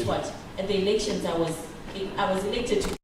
what? At the elections, I was elected to.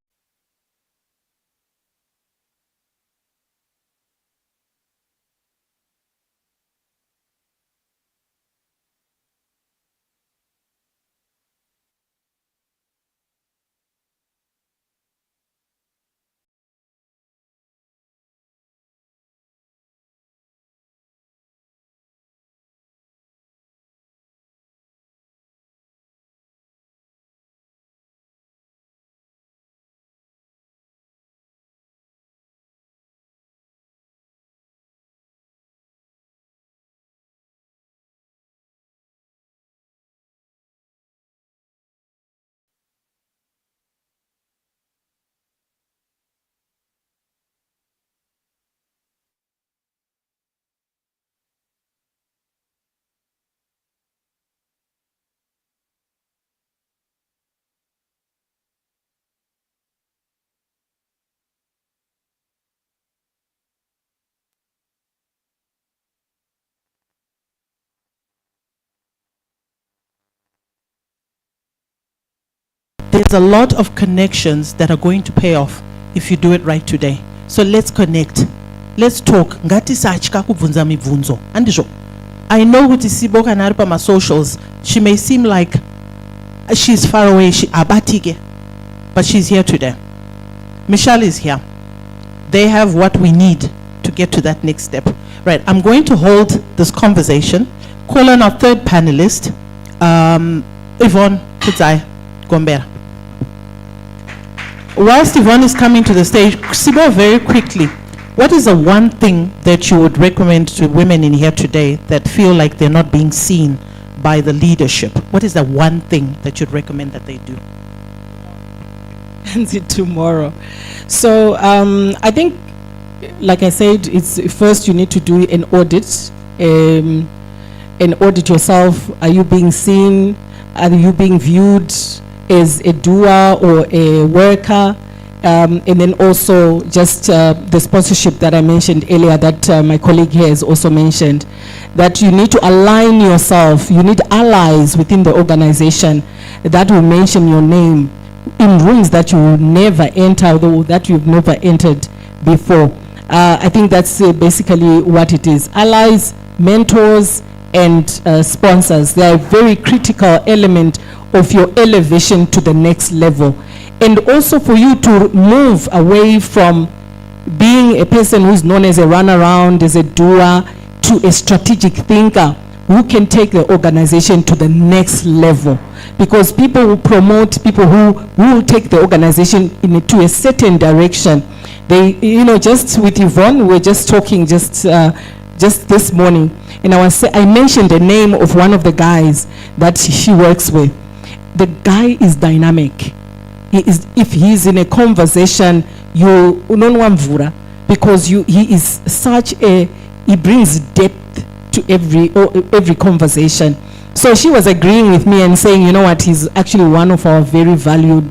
There's a lot of connections that are going to pay off if you do it right today. So let's connect. Let's talk. Ngati sachika kubvunza mibvunzo. Andizvo. I know kuti Sibo kana ari pama socials, she may seem like she's far away, she abatike, but she's here today. Michelle is here. They have what we need to get to that next step. Right, I'm going to hold this conversation. Call on our third panelist, Yvonne Kudzai Gombera. Whilst Yvonne is coming to the stage, Sibo, very quickly, what is the one thing that you would recommend to women in here today that feel like they're not being seen by the leadership? What is the one thing that you'd recommend that they do? And tomorrow. So I think, like I said, it's first you need to do an audit. And audit yourself. Are you being seen? Are you being viewed as a doer or a worker? And then also just the sponsorship that I mentioned earlier that my colleague here has also mentioned, that you need to align yourself. You need allies within the organization that will mention your name in rooms that you will never enter, although that you've never entered before. I think that's basically what it is. Allies, mentors, and sponsors. They are a very critical element of your elevation to the next level. And also for you to move away from being a person who's known as a runaround, as a doer, to a strategic thinker who can take the organization to the next level. Because people will promote people who will take the organization to a certain direction. They, just with Yvonne, we were just talking just this morning, and I mentioned the name of one of the guys that she works with. The guy is dynamic. If he's in a conversation, you don't because he is such he brings depth to every conversation. So she was agreeing with me and saying, you know what, he's actually one of our very valued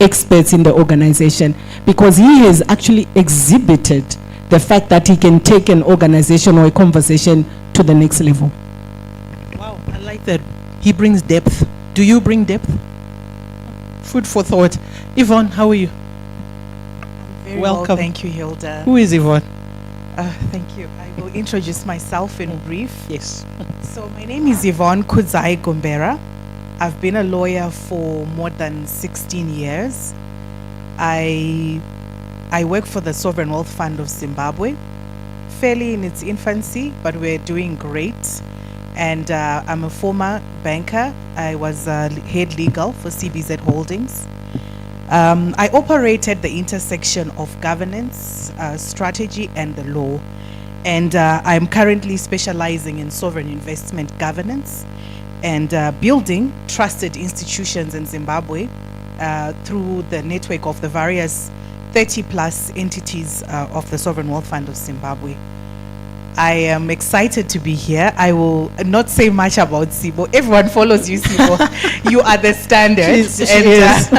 experts in the organization, because he has actually exhibited the fact that he can take an organization or a conversation to the next level. Wow, I like that. He brings depth. Do you bring depth? Food for thought. Yvonne, how are you? Very Welcome. Well, thank you, Hilda. Who is Yvonne? Thank you. I will introduce myself in brief. Yes. So my name is Yvonne Kudzai Gombera. I've been a lawyer for more than 16 years. I work for the Sovereign Wealth Fund of Zimbabwe, fairly in its infancy, but we're doing great. And I'm a former banker. I was head legal for CBZ Holdings. I operated the intersection of governance, strategy, and the law. And I'm currently specializing in sovereign investment governance and building trusted institutions in Zimbabwe through the network of the various 30+ entities of the Sovereign Wealth Fund of Zimbabwe. I am excited to be here. I will not say much about Sibo. Everyone follows you, Sibo. You are the standard. She is.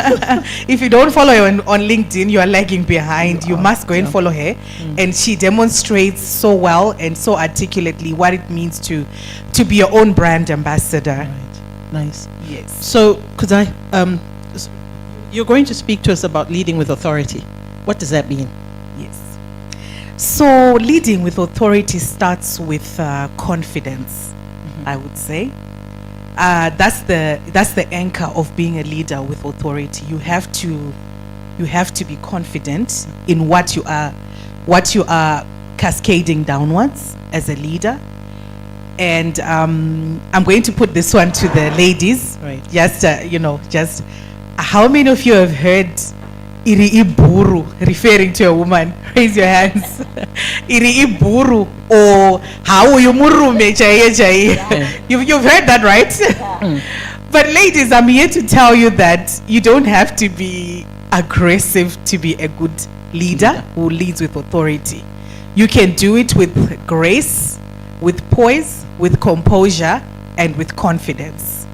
If you don't follow her on LinkedIn, you are lagging behind. You must go and follow her. And she demonstrates so well and so articulately what it means to be your own brand ambassador. Right. Nice. Yes. So, could I, you're going to speak to us about leading with authority. What does that mean? Yes. So leading with authority starts with confidence, I would say. That's the anchor of being a leader with authority. You have to be confident in what you are cascading downwards as a leader. And I'm going to put this one to the ladies. Right. Just just how many of you have heard iri iburu referring to a woman? Raise your hands. Iri iburu, or how you murume chaye chaye. You've heard that, right? But ladies, I'm here to tell you that you don't have to be aggressive to be a good leader who leads with authority. You can do it with grace, with poise, with composure, and with confidence.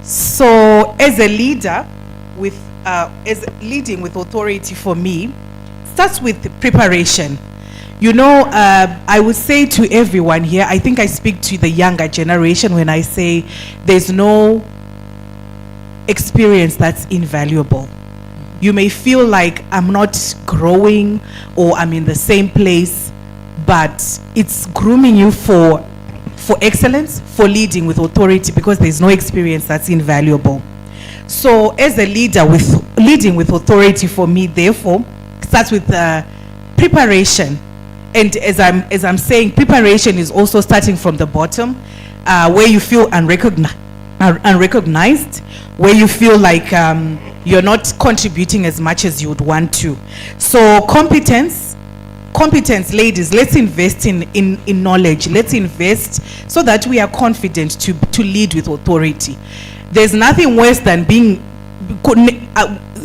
So as a leader as leading with authority, for me, starts with preparation. I would say to everyone here, I think I speak to the younger generation when I say there's no experience that's invaluable. You may feel like I'm not growing or I'm in the same place, but it's grooming you for excellence, for leading with authority, because there's no experience that's invaluable. So as a leader, with leading with authority, for me, therefore, starts with preparation. And as I'm saying, preparation is also starting from the bottom, where you feel unrecognized, where you feel like you're not contributing as much as you would want to. So competence, ladies, let's invest in knowledge. Let's invest so that we are confident to lead with authority. There's nothing worse than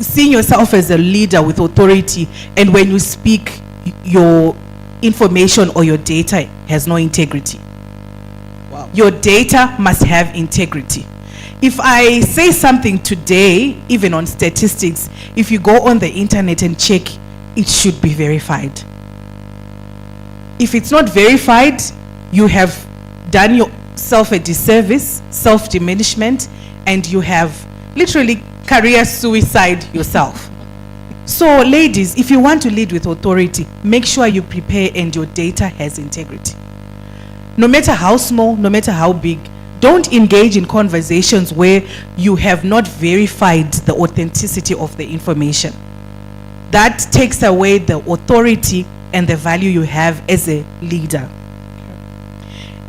seeing yourself as a leader with authority, and when you speak, your information or your data has no integrity. Wow. Your data must have integrity. If I say something today, even on statistics, if you go on the internet and check, it should be verified. If it's not verified, you have done yourself a disservice, self-diminishment, and you have literally career suicide yourself. So ladies, if you want to lead with authority, make sure you prepare and your data has integrity. No matter how small, no matter how big, don't engage in conversations where you have not verified the authenticity of the information. That takes away the authority and the value you have as a leader.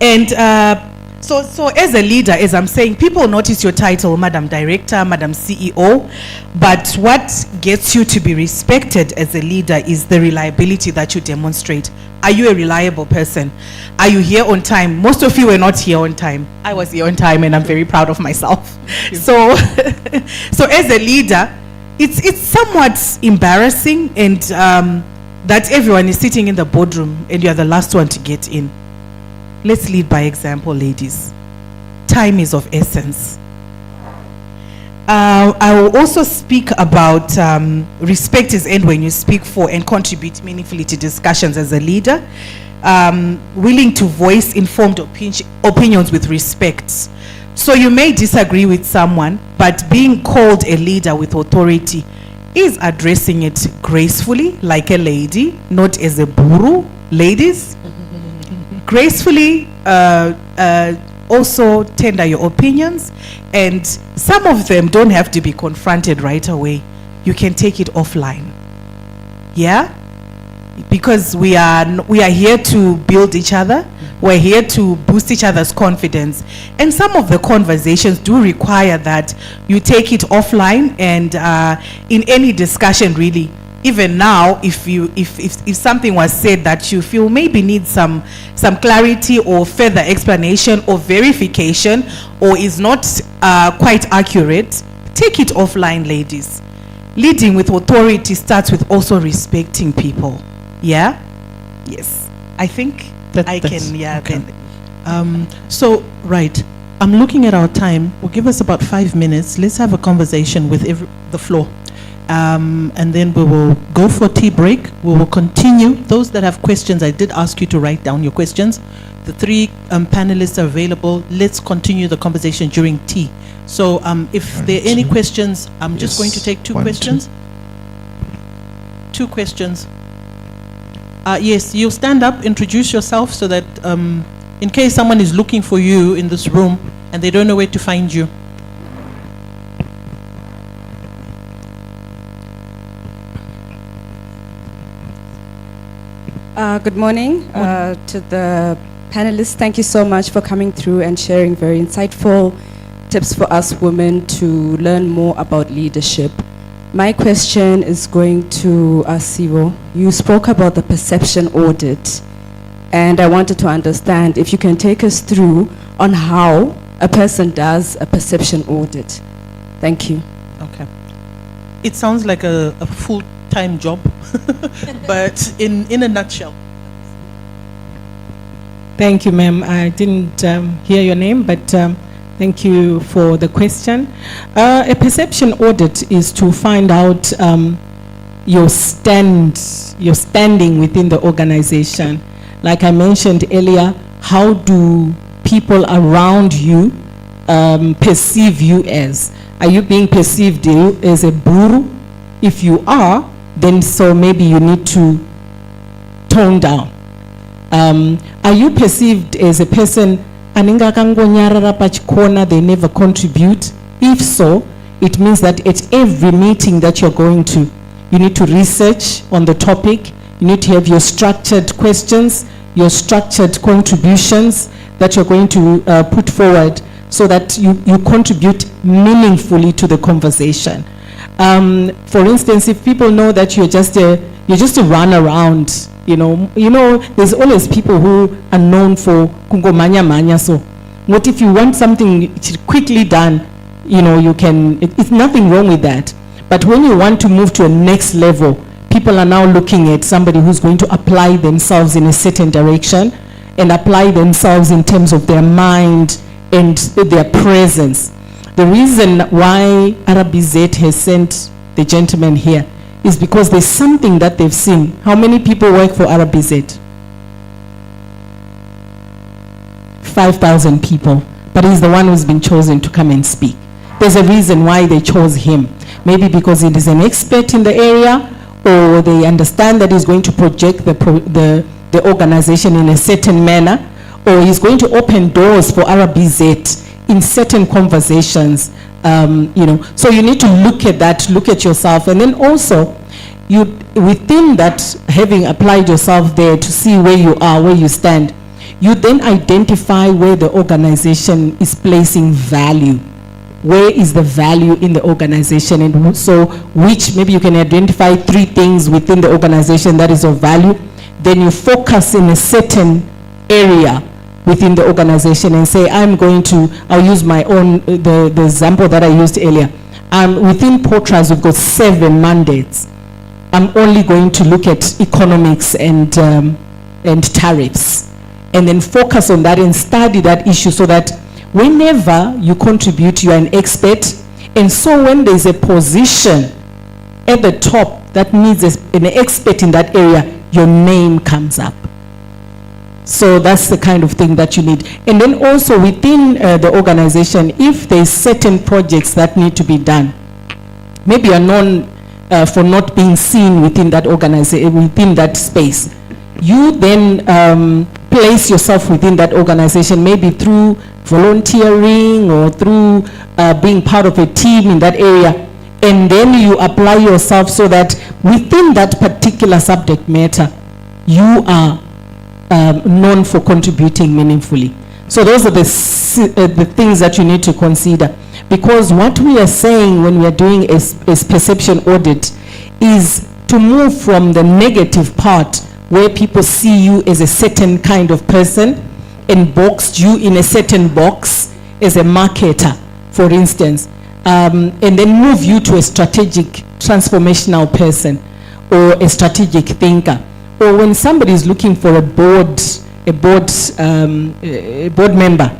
And so as a leader, as I'm saying, people notice your title, Madam Director, Madam CEO, but what gets you to be respected as a leader is the reliability that you demonstrate. Are you a reliable person? Are you here on time? Most of you were not here on time. I was here on time, and I'm very proud of myself. So as a leader, it's somewhat embarrassing, and that everyone is sitting in the boardroom and you're the last one to get in. Let's lead by example, ladies. Time is of essence. I will also speak about respect is earned when you speak for and contribute meaningfully to discussions as a leader. Willing to voice informed opinions with respect. So you may disagree with someone, but being called a leader with authority is addressing it gracefully, like a lady, not as a buru. Ladies, gracefully also tender your opinions, and some of them don't have to be confronted right away. You can take it offline. Yeah? Because we are here to build each other. We're here to boost each other's confidence. And some of the conversations do require that you take it offline, and in any discussion, really, even now, if something was said that you feel maybe needs some clarity or further explanation or verification, or is not quite accurate, take it offline, ladies. Leading with authority starts with also respecting people. Yeah? Yes. I think I can, yeah. Okay. So, right. I'm looking at our time. We'll give us about 5 minutes. Let's have a conversation with the floor. And then we will go for tea break. We will continue. Those that have questions, I did ask you to write down your questions. the three panelists are available. Let's continue the conversation during tea. So if there are any questions, I'm just going to take two questions. Two questions. Yes, you stand up, introduce yourself so that in case someone is looking for you in this room and they don't know where to find you. Good morning to the panelists. Thank you so much for coming through and sharing very insightful tips for us women to learn more about leadership. My question is going to Sivo. You spoke about the perception audit, and I wanted to understand if you can take us through on how a person does a perception audit. Thank you. Okay. It sounds like a full-time job, but in a nutshell. Thank you, ma'am. I didn't hear your name, but thank you for the question. A perception audit is to find out your standing within the organization. Like I mentioned earlier, how do people around you perceive you as? Are you being perceived as a buru? If you are, then so maybe you need to tone down. Are you perceived as a person aninga kangonyarara pachikona, they never contribute? If so, it means that at every meeting that you're going to, you need to research on the topic, you need to have your structured questions, your structured contributions that you're going to put forward so that you contribute meaningfully to the conversation. For instance, if people know that you're just a run around, you know, there's always people who are known for kungomanya manya. So what if you want something quickly done, you know, you can, it's nothing wrong with that. But when you want to move to a next level, people are now looking at somebody who's going to apply themselves in a certain direction and apply themselves in terms of their mind and their presence. The reason why RBZ has sent the gentleman here is because there's something that they've seen. How many people work for RBZ? 5,000 people, but he's the one who's been chosen to come and speak. There's a reason why they chose him. Maybe because he is an expert in the area, or they understand that he's going to project the organization in a certain manner, or he's going to open doors for RBZ in certain conversations, you know. So you need to look at that, look at yourself, and then also you, within that, having applied yourself there to see where you are, where you stand, you then identify where the organization is placing value. Where is the value in the organization? And so which, maybe you can identify 3 things within the organization that is of value. Then you focus in a certain area within the organization and say, I'll use my own, the example that I used earlier. Within Portras, we've got 7 mandates. I'm only going to look at economics and tariffs, and then focus on that and study that issue so that whenever you contribute, you are an expert. And so when there's a position at the top that needs an expert in that area, your name comes up. So that's the kind of thing that you need. And then also within the organization, if there's certain projects that need to be done, maybe you're known for not being seen within that organization, within that space, you then place yourself within that organization, maybe through volunteering or through being part of a team in that area, and then you apply yourself so that within that particular subject matter, you are known for contributing meaningfully. So those are the things that you need to consider, because what we are saying when we are doing a perception audit is to move from the negative part where people see you as a certain kind of person and boxed you in a certain box as a marketer, for instance, and then move you to a strategic transformational person or a strategic thinker. Or when somebody is looking for a board member,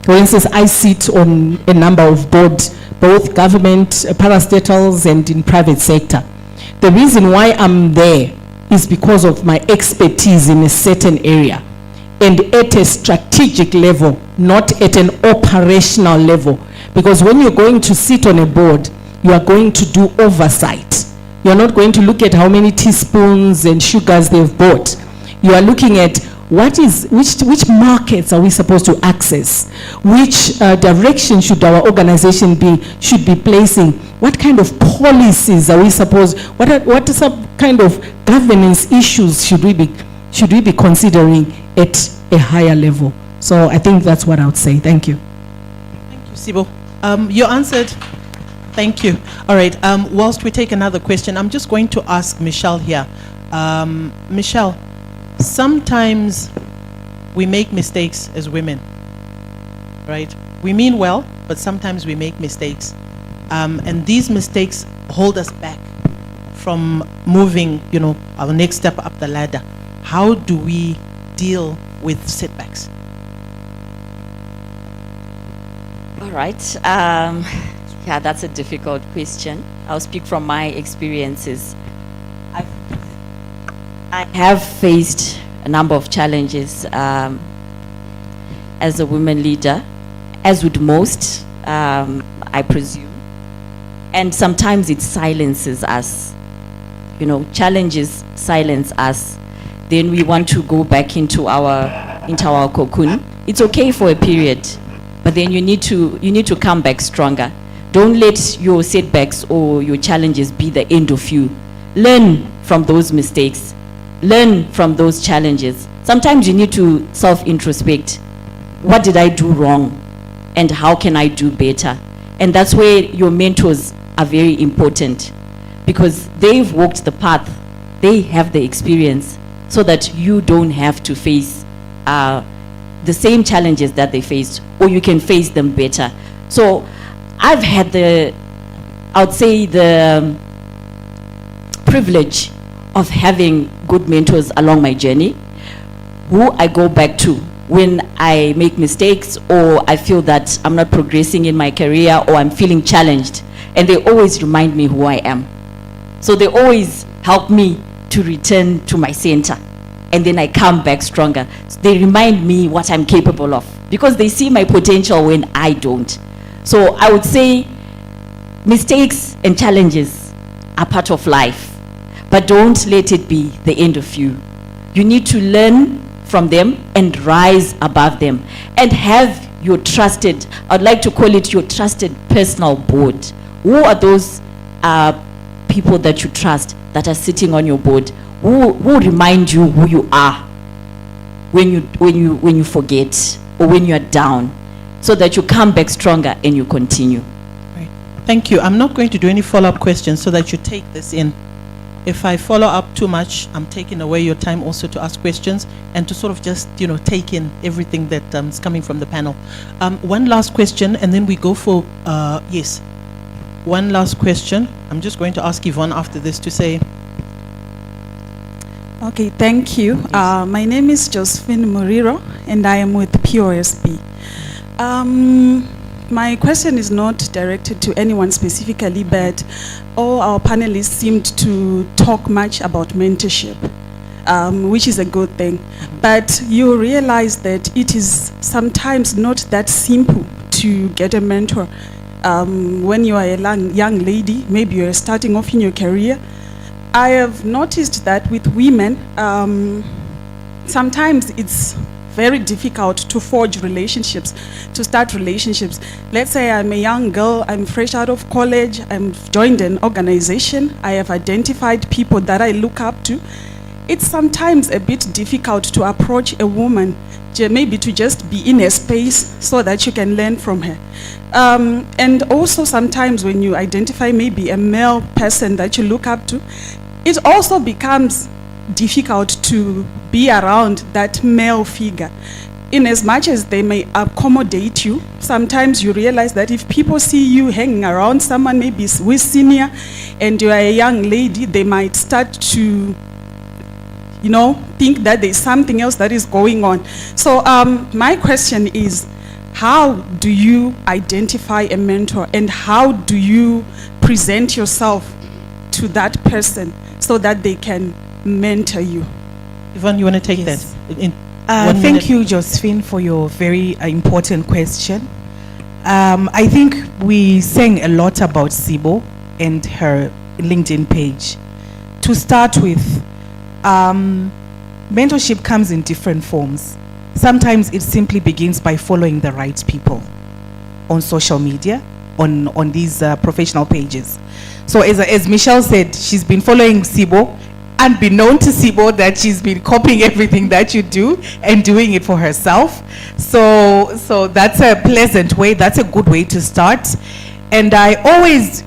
for instance, I sit on a number of boards, both government, parastatals, and in private sector. The reason why I'm there is because of my expertise in a certain area. and at a strategic level, not at an operational level. Because when you're going to sit on a board, you are going to do oversight. You're not going to look at how many teaspoons and sugars they've bought. You are looking at which markets are we supposed to access? Which direction should our organization should be placing? What kind of policies are we supposed, what some kind of governance issues should we be considering at a higher level? So I think that's what I would say. Thank you. Thank you, Sibo. You answered. Thank you. All right. Whilst we take another question, I'm just going to ask Michelle here. Michelle, sometimes we make mistakes as women, right? We mean well, but sometimes we make mistakes. And these mistakes hold us back from moving, our next step up the ladder. How do we deal with setbacks? All right. Yeah, that's a difficult question. I'll speak from my experiences. I have faced a number of challenges as a women leader, as would most, I presume. And sometimes it silences us. Challenges silence us. Then we want to go back into our cocoon. It's okay for a period, but then you need to come back stronger. Don't let your setbacks or your challenges be the end of you. Learn from those mistakes. Learn from those challenges. Sometimes you need to self-introspect. What did I do wrong? And how can I do better? And that's where your mentors are very important, because they've walked the path. They have the experience, so that you don't have to face the same challenges that they faced, or you can face them better. So I've had the privilege of having good mentors along my journey, who I go back to when I make mistakes, or I feel that I'm not progressing in my career, or I'm feeling challenged. And they always remind me who I am. So they always help me to return to my center. And then I come back stronger. So they remind me what I'm capable of, because they see my potential when I don't. So I would say mistakes and challenges are part of life, but don't let it be the end of you. You need to learn from them and rise above them, and have your trusted, I'd like to call it your trusted personal board. Who are those people that you trust that are sitting on your board, who remind you who you are when you forget, or when you are down, so that you come back stronger and you continue. Right. Thank you. I'm not going to do any follow-up questions, so that you take this in. If I follow up too much, I'm taking away your time also to ask questions and to sort of just, take in everything that is coming from the panel. One last question, and then we go for, yes. One last question. I'm just going to ask Yvonne after this to say. Okay, thank you. My name is Josephine Muriro, and I am with POSB. My question is not directed to anyone specifically, but all our panelists seemed to talk much about mentorship, which is a good thing. But you realize that it is sometimes not that simple to get a mentor. When you are a young lady, maybe you're starting off in your career. I have noticed that with women, sometimes it's very difficult to forge relationships, to start relationships. Let's say I'm a young girl, I'm fresh out of college, I've joined an organization, I have identified people that I look up to. It's sometimes a bit difficult to approach a woman, maybe to just be in a space so that you can learn from her. And also sometimes when you identify maybe a male person that you look up to, it also becomes difficult to be around that male figure. In as much as they may accommodate you, sometimes you realize that if people see you hanging around someone maybe with senior and you are a young lady, they might start to think that there's something else that is going on. So my question is, how do you identify a mentor, and how do you present yourself to that person so that they can mentor you? Yvonne, you want to take Yes. that? 1 minute. Thank you, Josephine, for your very important question. I think we sang a lot about Sibo and her LinkedIn page. To start with, mentorship comes in different forms. Sometimes it simply begins by following the right people on social media, on these professional pages. So as Michelle said, she's been following Sibo, unbeknown to Sibo that she's been copying everything that you do and doing it for herself. So that's a pleasant way, that's a good way to start. And I always...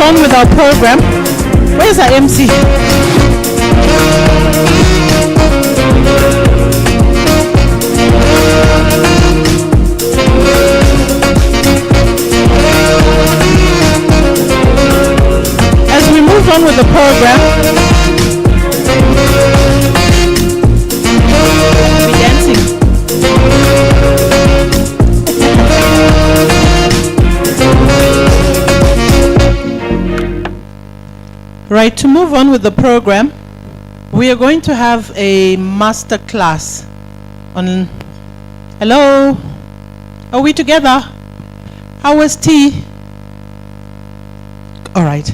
on with our program. Where's our MC? As we move on with the program, we're dancing. Right, to move on with the program, we are going to have a master class on. Hello? Are we together? How was tea? All right.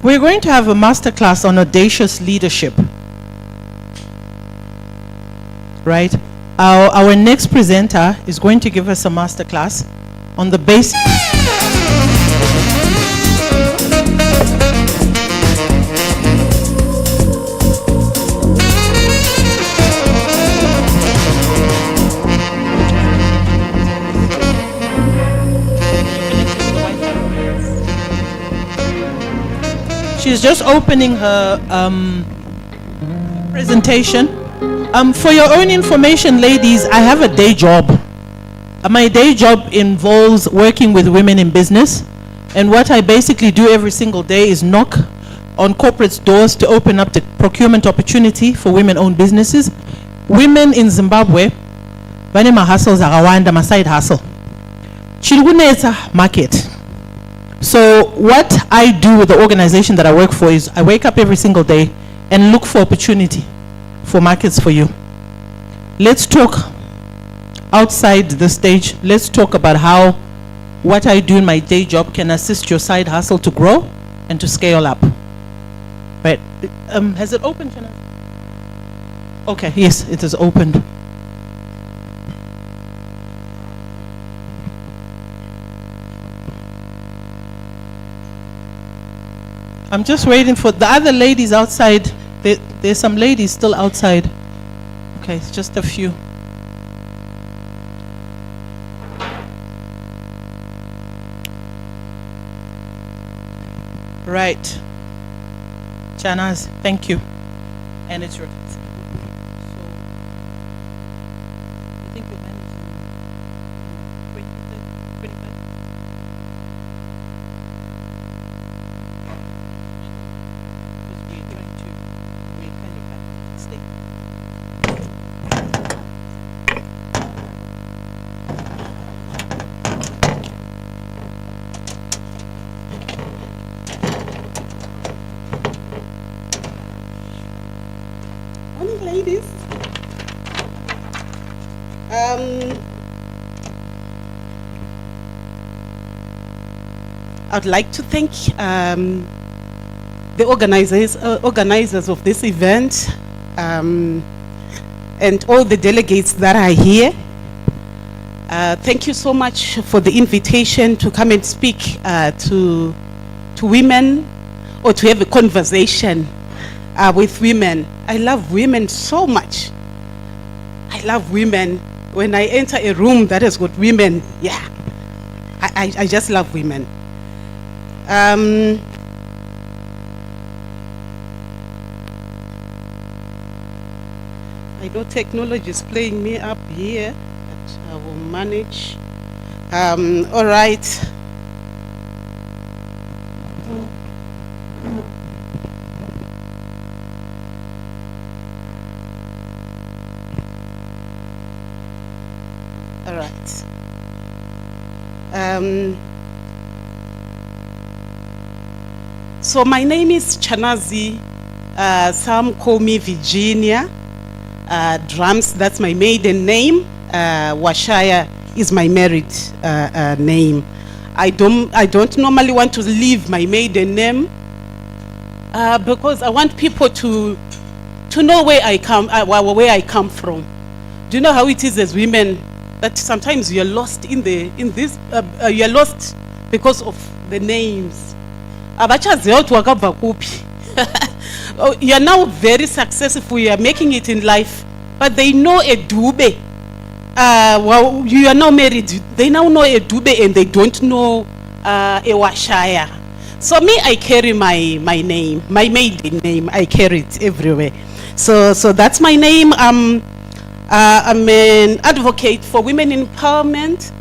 We're going to have a master class on audacious leadership. Right? Our next presenter is going to give us a master class on the basics. She's just opening her presentation. For your own information, ladies, I have a day job. My day job involves working with women in business. And what I basically do every single day is knock on corporate doors to open up the procurement opportunity for women-owned businesses. Women in Zimbabwe, vane mahustles akawanda, ma side hustle. Chirikunetsa market. So what I do with the organization that I work for is I wake up every single day and look for opportunity for markets for you. Let's talk outside the stage. Let's talk about how what I do in my day job can assist your side hustle to grow and to scale up. Right. Has it opened, Shannon? Okay, yes, it is opened. I'm just waiting for the other ladies outside. There's some ladies still outside. Okay, it's just a few. Right. Chanaz, thank you. And it's your turn. So, I think we'll manage in 20, 25? Morning, ladies. I'd like to thank the organizers of this event and all the delegates that are here. Thank you so much for the invitation to come and speak to women, or to have a conversation with women. I love women so much. I love women. When I enter a room that has got women, yeah, I just love women. I know technology is playing me up here, but I will manage. All right. All right. So my name is Chanazi. Some call me Virginia. Drums, that's my maiden name. Washaya is my married name. I don't normally want to leave my maiden name because I want people to know where I come from. Do you know how it is as women that sometimes you're lost you're lost because of the names. You are now very successful, you are making it in life, but they know a Dube. You are now married, they now know a Dube and they don't know Ewashaya. So me, I carry my name, my maiden name. I carry it everywhere. So that's my name. I'm an advocate for women empowerment.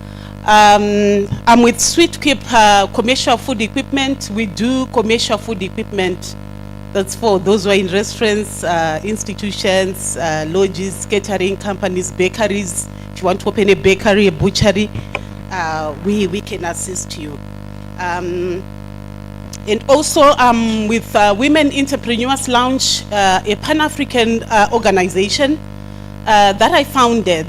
I'm with Sweetquip commercial food equipment. We do commercial food equipment. That's for those who are in restaurants, institutions, lodges, catering companies, bakeries. If you want to open a bakery, a butchery, we can assist you. And also with Women Entrepreneurs Lounge, a Pan-African organization that I founded.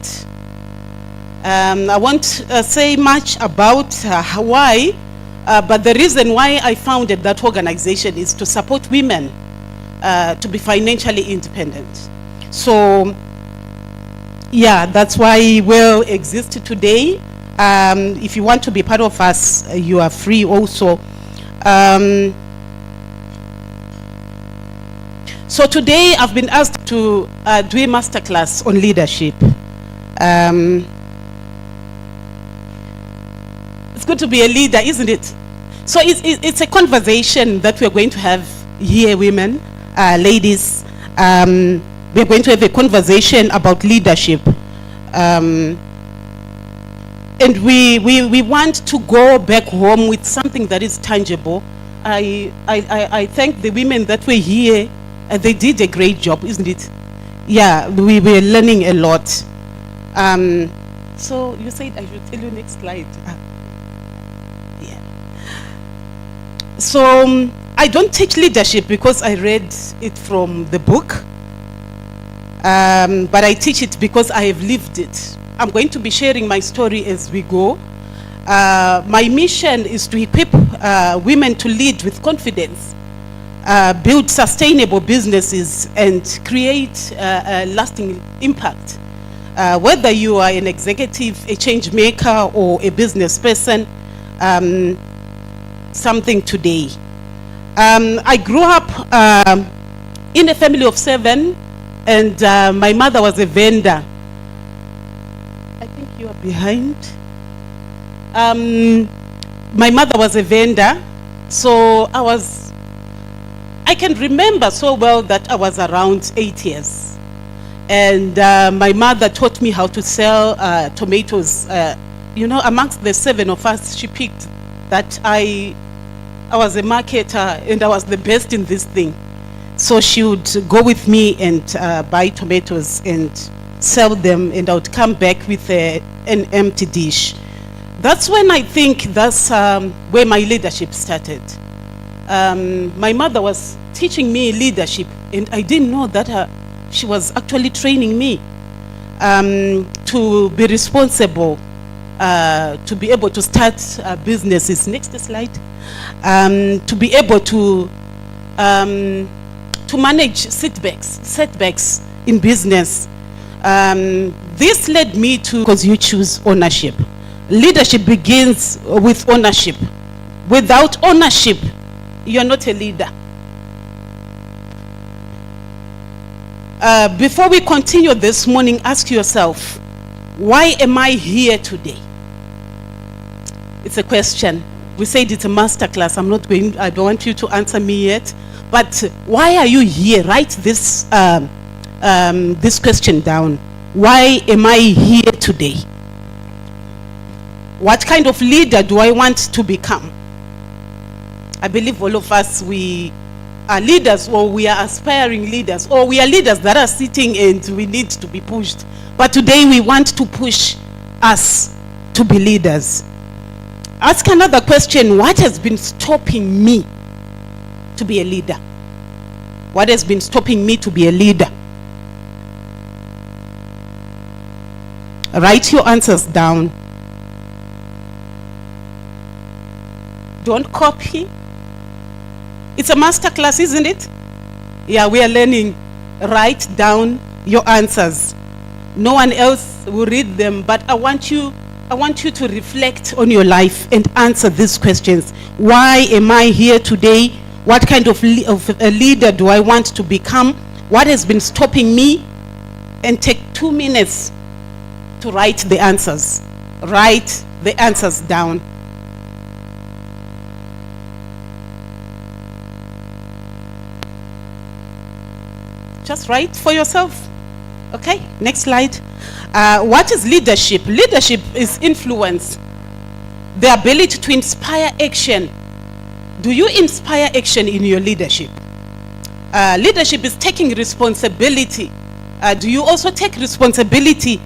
I won't say much about why, but the reason why I founded that organization is to support women to be financially independent. So, yeah, that's why we'll exist today. If you want to be part of us, you are free also. So today I've been asked to do a masterclass on leadership. It's good to be a leader, isn't it? So it's a conversation that we're going to have here, women, ladies. We're going to have a conversation about leadership. And we want to go back home with something that is tangible. I thank the women that were here. They did a great job, isn't it? Yeah, we were learning a lot. So you said I should tell you next slide. Yeah. So I don't teach leadership because I read it from the book. But I teach it because I have lived it. I'm going to be sharing my story as we go. My mission is to equip women to lead with confidence, build sustainable businesses, and create a lasting impact. Whether you are an executive, a change maker, or a business person, something today. I grew up in a family of 7, and my mother was a vendor. I think you are behind. My mother was a vendor, so I can remember so well that I was around 8 years. And my mother taught me how to sell tomatoes. You know, amongst the 7 of us, she picked that I was a marketer and I was the best in this thing. So she would go with me and buy tomatoes and sell them, and I would come back with an empty dish. That's when I think that's where my leadership started. My mother was teaching me leadership, and I didn't know that she was actually training me to be responsible, to be able to start businesses. Next slide. To be able to manage setbacks in business. This led me to, because you choose ownership. Leadership begins with ownership. Without ownership, you're not a leader. Before we continue this morning, ask yourself, why am I here today? It's a question. We said it's a masterclass. I don't want you to answer me yet. But why are you here? Write this question down. Why am I here today? What kind of leader do I want to become? I believe all of us, we are leaders, or we are aspiring leaders, or we are leaders that are sitting and we need to be pushed. But today we want to push us to be leaders. Ask another question. What has been stopping me to be a leader? What has been stopping me to be a leader? Write your answers down. Don't copy. It's a masterclass, isn't it? Yeah, we are learning. Write down your answers. No one else will read them, but I want you to reflect on your life and answer these questions. Why am I here today? What kind of a leader do I want to become? What has been stopping me? And take 2 minutes to write the answers. Write the answers down. Just write for yourself. Okay, next slide. What is leadership? Leadership is influence, the ability to inspire action. Do you inspire action in your leadership? Leadership is taking responsibility. Do you also take responsibility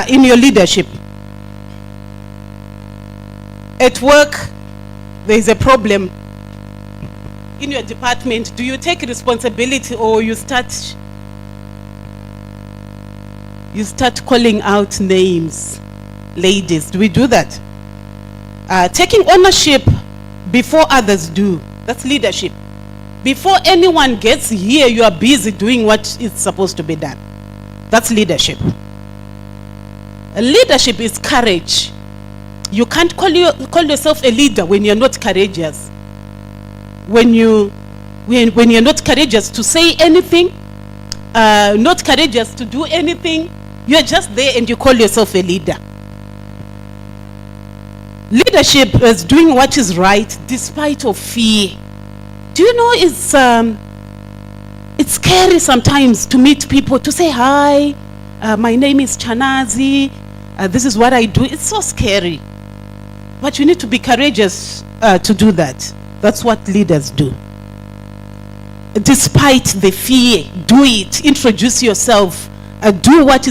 in your leadership? At work, there is a problem in your department. Do you take responsibility, or you start calling out names? Ladies, do we do that? Taking ownership before others do. That's leadership. Before anyone gets here, you are busy doing what is supposed to be done. That's leadership. Leadership is courage. You can't call yourself a leader when you're not courageous. When you're not courageous to say anything, not courageous to do anything, you're just there and you call yourself a leader. Leadership is doing what is right despite of fear. Do you know it's scary sometimes to meet people, to say, hi, my name is Chanazi, this is what I do. It's so scary. But you need to be courageous to do that. That's what leaders do. Despite the fear, do it. Introduce yourself. Do what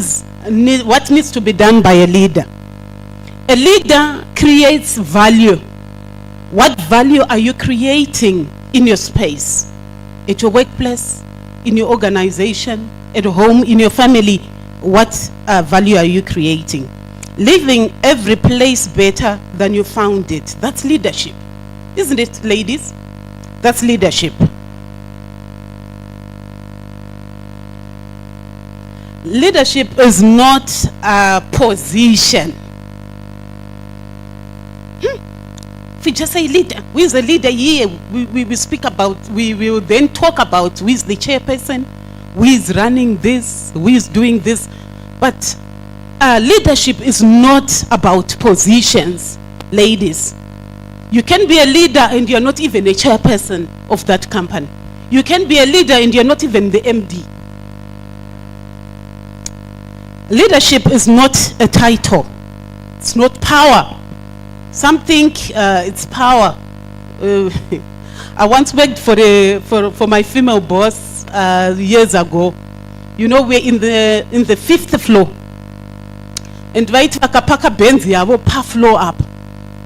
needs to be done by a leader. A leader creates value. What value are you creating in your space? At your workplace, in your organization, at home, in your family? What value are you creating? Leaving every place better than you found it. That's leadership. Isn't it, ladies? That's leadership. Leadership is not a position. If we just say leader, who is the leader here? We speak about, we will then talk about who is the chairperson, who is running this, who is doing this. But leadership is not about positions, ladies. You can be a leader and you're not even a chairperson of that company. You can be a leader and you're not even the MD. Leadership is not a title. It's not power. Some think it's power. I once worked for my female boss years ago. You know, we're in the 5th floor. And right, akapaka benzi yabo pa floor up.